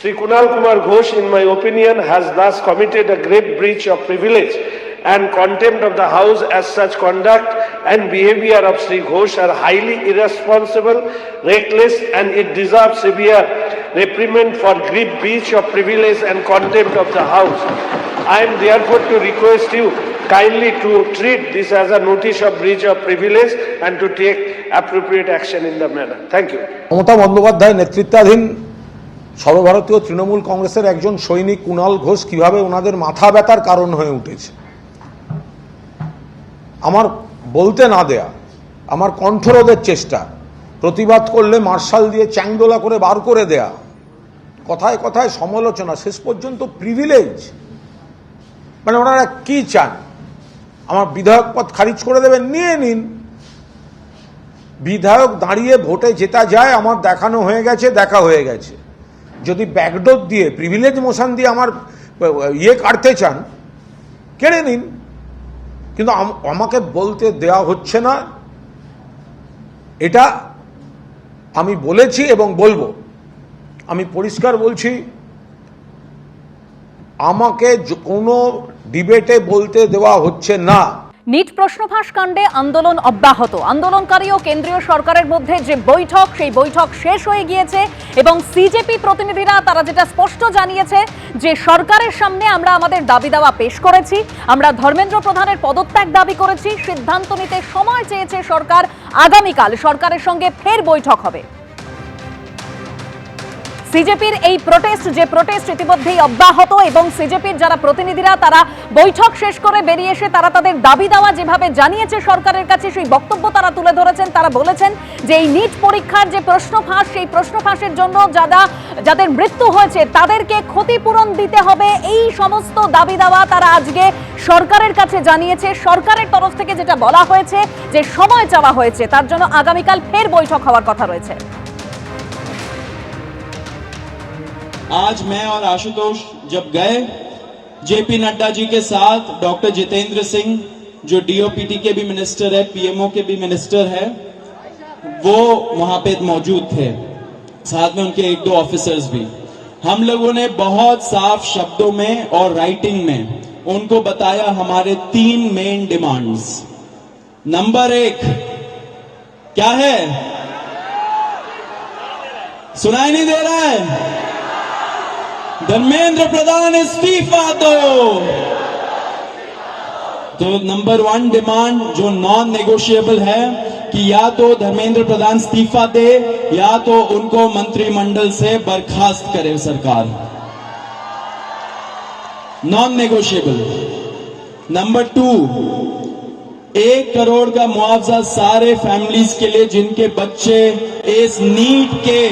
Sri Kunal Kumar Ghosh, in my opinion, has thus committed a grave breach of privilege and contempt of the House, as such conduct and behaviour of Sri Ghosh are highly irresponsible, reckless, and it deserves severe reprimand for grave breach of privilege and contempt of the House. I am therefore to request you kindly to treat this as a notice of breach of privilege and to take appropriate action in the matter. Thank you. Mamata Bandyopadhyay নেতৃত্বাধীন সর্বভারতীয় তৃণমূল কংগ্রেসের একজন সৈনিক কুণাল ঘোষ কিভাবে ওনাদের মাথা ব্যথার কারণ হয়ে উঠেছে, আমার বলতে না দেয়া, আমার কণ্ঠরোধের চেষ্টা, প্রতিবাদ করলে মার্শাল দিয়ে চ্যাংদোলা করে বার করে দেয়া, কথায় কথায় সমালোচনা, শেষ পর্যন্ত প্রিভিলেজ, মানে ওনারা কি চান? আমার বিধায়ক পদ খারিজ করে দেবেন, নিয়ে নিন। বিধায়ক দাঁড়িয়ে ভোটে জেতা যায়, আমার দেখানো হয়ে গেছে, দেখা হয়ে গেছে। যদি ব্যাকডোর দিয়ে প্রিভিলেজ মোশন দিয়ে আমার কাটতে চান, কেড়ে নিন, কিন্তু আমাকে বলতে দেয়া হচ্ছে না। এটা আমি বলেছি এবং বলবো, আমি পরিষ্কার বলছি, আমাকে কোনো ডিবেটে বলতে দেওয়া হচ্ছে না। নিট প্রশ্নফাঁস কাণ্ডে আন্দোলন অব্যাহত। আন্দোলনকারী ও কেন্দ্রীয় সরকারের মধ্যে যে বৈঠক, সেই বৈঠক শেষ হয়ে গিয়েছে এবং সিজেপি প্রতিনিধিরা তারা যেটা স্পষ্ট জানিয়েছে যে সরকারের সামনে আমরা আমাদের দাবি দাওয়া পেশ করেছি, আমরা ধর্মেন্দ্র প্রধানের পদত্যাগ দাবি করেছি, সিদ্ধান্ত নিতে সময় চেয়েছে সরকার, আগামীকাল সরকারের সঙ্গে ফের বৈঠক হবে। সিজেপির এই প্রোটেস্ট ইতিমধ্যেই অব্যাহত এবং সিজেপির যারা প্রতিনিধিরা তারা বৈঠক শেষ করে বেরিয়ে এসে তারা তাদের দাবি দাওয়া যেভাবে জানিয়েছে সরকারের কাছে, সেই বক্তব্য তারা তুলে ধরেছেন। তারা বলেছেন যে এই নিট পরীক্ষার যে প্রশ্নফাঁস, সেই প্রশ্নফাঁসের জন্য যাদের মৃত্যু হয়েছে তাদেরকে ক্ষতিপূরণ দিতে হবে, এই সমস্ত দাবি দাওয়া তারা আজকে সরকারের কাছে জানিয়েছে। সরকারের তরফ থেকে যেটা বলা হয়েছে যে সময় চাওয়া হয়েছে, তার জন্য আগামীকাল ফের বৈঠক হওয়ার কথা রয়েছে। आज मैं और आशुतोष जब गए जेपी नड्डा जी के साथ, डॉक्टर जितेंद्र सिंह जो डीओपीटी के भी मिनिस्टर है, पीएमओ के भी मिनिस्टर है, वो वहां पे मौजूद थे, साथ में उनके एक दो ऑफिसर्स भी। हम लोगों ने बहुत साफ शब्दों में और राइटिंग में उनको बताया हमारे 3 मेन डिमांड्स। नंबर 1 क्या है? सुनाई नहीं दे रहा है? धर्मेंद्र प्रधान इस्तीफा दो। तो नंबर 1 डिमांड जो नॉन नेगोशिएबल है कि या तो धर्मेंद्र प्रधान इस्तीफा दे या तो उनको मंत्रिमंडल से बर्खास्त करे सरकार, नॉन नेगोशिएबल। नंबर 2 1 करोड़ का मुआवजा सारे फैमिलीज के लिए जिनके बच्चे इस नीट के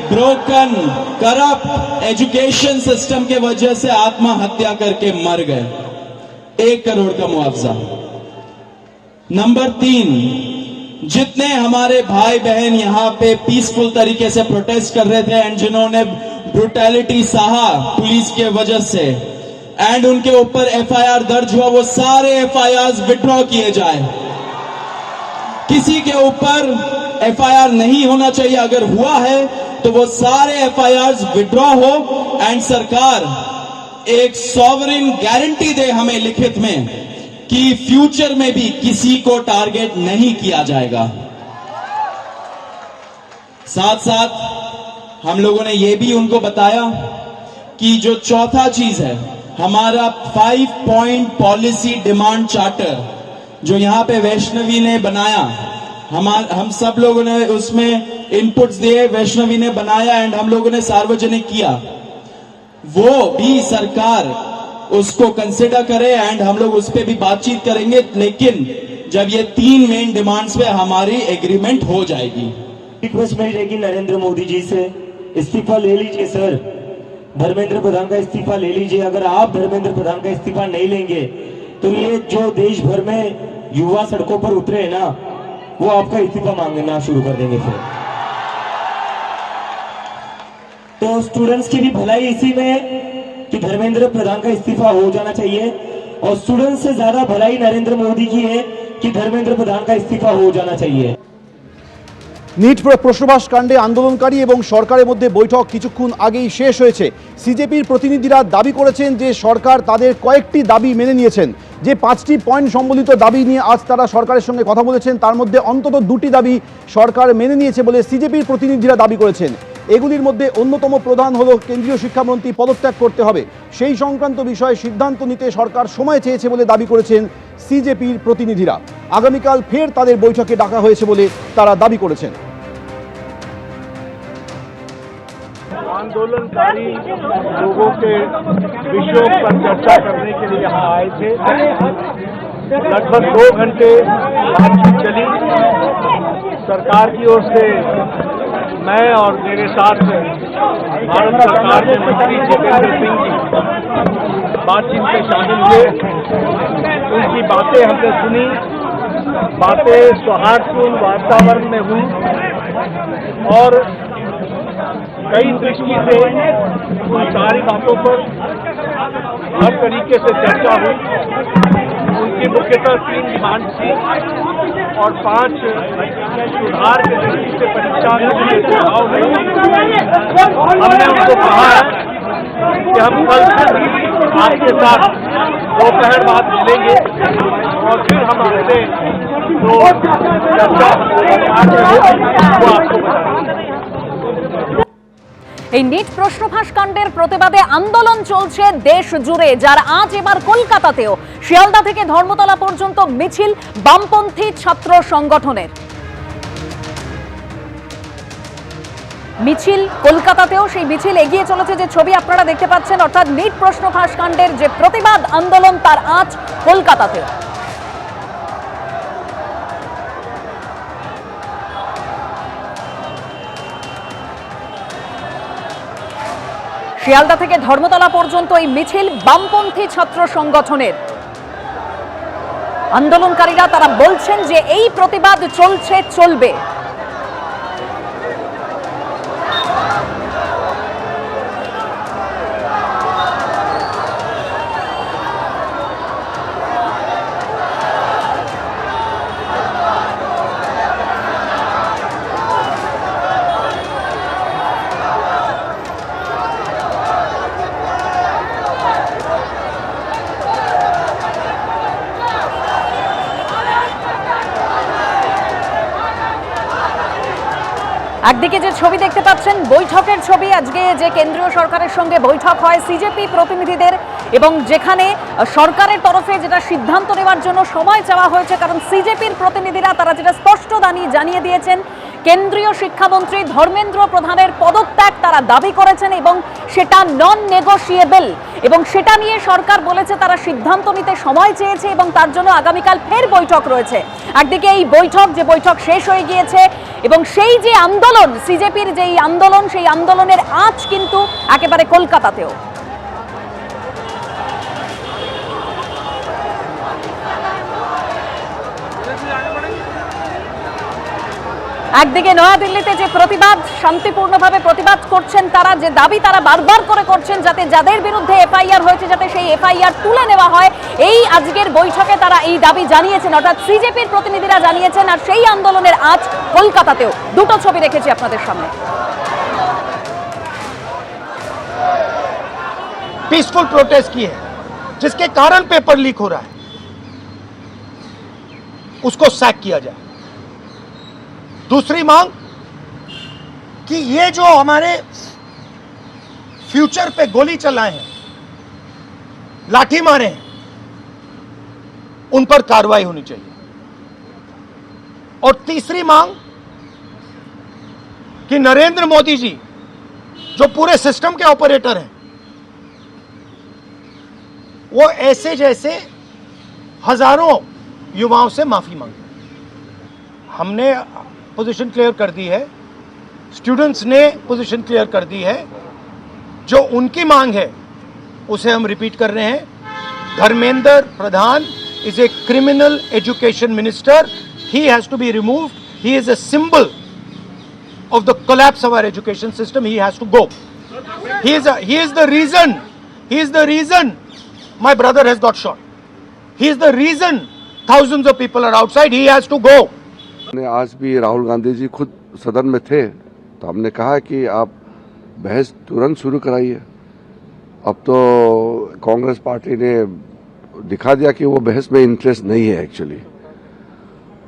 ब्रोकन करप्ट एजुकेशन सिस्टम के वजह से आत्महत्या करके मर गए, 1 करोड़ का मुआवजा। नंबर 3 जितने हमारे भाई बहन यहां पे पीसफुल तरीके से प्रोटेस्ट कर रहे थे एंड जिन्होंने ब्रूटैलिटी सहा पुलिस के वजह से एंड उनके ऊपर एफआईआर दर्ज हुआ, वो सारे एफआईआर विड्रॉ किए जाए। किसी के ऊपर एफआईआर नहीं होना चाहिए, अगर हुआ है तो वो सारे एफआईआर विड्रॉ हो एंड सरकार एक सॉवरेन गारंटी दे हमें लिखित में कि फ्यूचर में भी किसी को टारगेट नहीं किया जाएगा। साथ साथ हम लोगों ने ये भी उनको बताया कि जो चौथा चीज है हमारा 5 पॉइंट पॉलिसी डिमांड चार्टर जो यहां पे वैष्णवी ने बनाया, हम सब लोगों ने उसमें इनपुट्स दिए, वैष्णवी ने बनाया एंड हम लोगों ने सार्वजनिक किया, वो भी सरकार उसको कंसिडर करे एंड हम लोग उस पे भी बातचीत करेंगे, लेकिन जब ये 3 मेन डिमांड्स पे हमारी एग्रीमेंट हो जाएगी। रिक्वेस्ट मेरी रहेगी नरेंद्र मोदी जी से, इस्तीफा ले लीजिए सर, धर्मेंद्र प्रधान का इस्तीफा ले लीजिए। अगर आप धर्मेंद्र प्रधान का इस्तीफा नहीं लेंगे तो ये जो देश भर में युवा सड़कों पर उतरे हैं ना, वो आपका इस्तीफा मांगना शुरू कर देंगे फिर। तो स्टूडेंट्स की भी भलाई इसी में है कि धर्मेंद्र प्रधान का इस्तीफा हो जाना चाहिए, और स्टूडेंट्स से ज्यादा भलाई नरेंद्र मोदी की है कि धर्मेंद्र प्रधान का इस्तीफा हो जाना चाहिए। নিট প্রশ্নবাস কাণ্ডে আন্দোলনকারী এবং সরকারের মধ্যে বৈঠক কিছুক্ষণ আগেই শেষ হয়েছে। সিজেপির প্রতিনিধিরা দাবি করেছেন যে সরকার তাদের কয়েকটি দাবি মেনে নিয়েছেন। যে 5টি পয়েন্ট সম্বলিত দাবি নিয়ে আজ তারা সরকারের সঙ্গে কথা বলেছেন, তার মধ্যে অন্তত 2টি দাবি সরকার মেনে নিয়েছে বলে সিজেপির প্রতিনিধিরা দাবি করেছেন। এগুলির মধ্যে অন্যতম প্রধান হলো কেন্দ্রীয় শিক্ষামন্ত্রী পদত্যাগ করতে হবে। সেই সংক্রান্ত বিষয়ে সিদ্ধান্ত নিতে সরকার সময় চেয়েছে বলে দাবি করেছেন সিজেপির প্রতিনিধিরা। আগামীকাল ফের তাদের বৈঠকে ডাকা হয়েছে বলে তারা দাবি করেছেন। आंदोलनकारी लोगों के विषयों पर चर्चा करने के लिए यहाँ आए थे। लगभग 2 घंटे बातचीत चली। सरकार की ओर से मैं और मेरे साथ भारत सरकार के मंत्री जितेंद्र सिंह जी बातचीत में शामिल हुए। उनकी बातें हमने सुनी। बातें सौहार्दपूर्ण वातावरण में हुई और कई दृष्टि से उन सारी बातों पर हर तरीके से चर्चा हुई। उनकी मुख्यतः 3 डिमांड थी और 5 सुधार के दृष्टि से परीक्षा के सुझाव नहीं। हमने उनको कहा कि हम कल आपके साथ दोपहर बाद मिलेंगे और फिर हम आपसे जो चर्चा आगे होगी वो आपको बताएंगे। এই নিট প্রশ্নফাঁস কাণ্ডের প্রতিবাদে আন্দোলন চলছে দেশ জুড়ে, যার আজ এবার কলকাতাতেও শিয়ালদা থেকে ধর্মতলা পর্যন্ত মিছিল বামপন্থী ছাত্র সংগঠনের। মিছিল কলকাতাতেও সেই মিছিল এগিয়ে চলেছে, যে ছবি আপনারা দেখতে পাচ্ছেন, অর্থাৎ নিট প্রশ্নফাঁস কাণ্ডের যে প্রতিবাদ আন্দোলন তার আজ কলকাতাতেও। শিয়ালদা থেকে ধর্মতলা পর্যন্ত এই মিছিল বামপন্থী ছাত্র সংগঠনের। আন্দোলনকারীরা তারা বলছেন যে এই প্রতিবাদ চলছে, চলবে। একদিকে যে ছবি দেখতে পাচ্ছেন বৈঠকের ছবি, আজকে যে কেন্দ্রীয় সরকারের সঙ্গে বৈঠক হয় সিজেপি প্রতিনিধিদের, এবং যেখানে সরকারের তরফে যেটা সিদ্ধান্ত নেওয়ার জন্য সময় চাওয়া হয়েছে, কারণ সিজেপির প্রতিনিধিরা তারা যেটা স্পষ্ট জানিয়ে দিয়েছেন কেন্দ্রীয় শিক্ষামন্ত্রী ধর্মেন্দ্র প্রধানের পদত্যাগ তারা দাবি করেছেন এবং সেটা নন নেগোশিয়েবল, এবং সেটা নিয়ে সরকার বলেছে তারা সিদ্ধান্ত নিতে সময় চেয়েছে এবং তার জন্য আগামীকাল ফের বৈঠক রয়েছে। একদিকে এই বৈঠক, যে বৈঠক শেষ হয়ে গিয়েছে, এবং সেই যে আন্দোলন সিজেপির যেই আন্দোলন, সেই আন্দোলনের আজ কিন্তু একেবারে কলকাতাতেও। একদিকে নয়াদিল্লিতে যে প্রতিবাদ, শান্তিপূর্ণভাবে প্রতিবাদ করছেন তারা, যে দাবি তারা বারবার করে করছেন যাতে যাদের বিরুদ্ধে এফআইআর হয়েছে যাতে সেই এফআইআর তুলে নেওয়া হয়, এই আজকের বৈঠকে তারা এই দাবি জানিয়েছেন, অর্থাৎ সিজেপির প্রতিনিধিরা জানিয়েছেন। আর সেই আন্দোলনের আজ কলকাতাতেও দুটো ছবি রেখেছি আপনাদের সামনে। पीसफुल प्रोटेस्ट की है जिसके कारण पेपर लीक हो रहा है, उसको सैक किया जाए। दूसरी मांग कि ये जो हमारे फ्यूचर पे गोली चलाए हैं, लाठी मारे हैं, उन पर कार्रवाई होनी चाहिए। और तीसरी मांग कि नरेंद्र मोदी जी जो पूरे सिस्टम के ऑपरेटर हैं, वो ऐसे जैसे हजारों युवाओं से माफी मांगे। हमने पोजीशन क्लियर कर दी है, स्टूडेंट्स ने पोजीशन क्लियर कर दी है। जो उनकी मांग है उसे हम रिपीट कर रहे हैं। Dharmendra Pradhan is a criminal education minister, he has to be removed, he is a symbol of the collapse of our education system, he has to go. He is the reason my brother has got shot. He is the reason thousands of people are outside. He has to go. आज भी राहुल गांधी जी खुद सदन में थे तो हमने कहा कि आप बहस तुरंत शुरू कराइए। अब तो कांग्रेस पार्टी ने दिखा दिया कि वो बहस में इंटरेस्ट नहीं है एक्चुअली।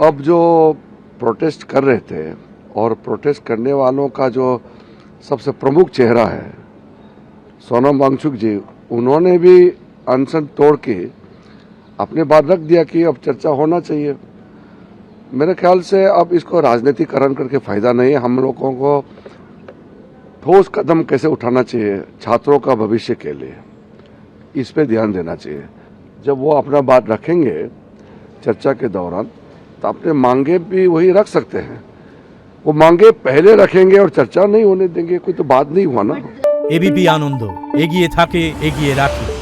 अब जो प्रोटेस्ट कर रहे थे और प्रोटेस्ट करने वालों का जो सबसे प्रमुख चेहरा है सोनम वांगचुक जी, उन्होंने भी अनशन तोड़ के अपने बात रख दिया कि अब चर्चा होना चाहिए। मेरे ख्याल से अब इसको राजनीतिकरण करके फायदा नहीं है। हम लोगों को ठोस कदम कैसे उठाना चाहिए छात्रों का भविष्य के लिए, इस पे ध्यान देना चाहिए। जब वो अपना बात रखेंगे चर्चा के दौरान तो अपने मांगे भी वही रख सकते हैं। वो मांगे पहले रखेंगे और चर्चा नहीं होने देंगे, कोई तो बात नहीं हुआ ना। एबीपी आनंद एगिए थाके एगिए राखे।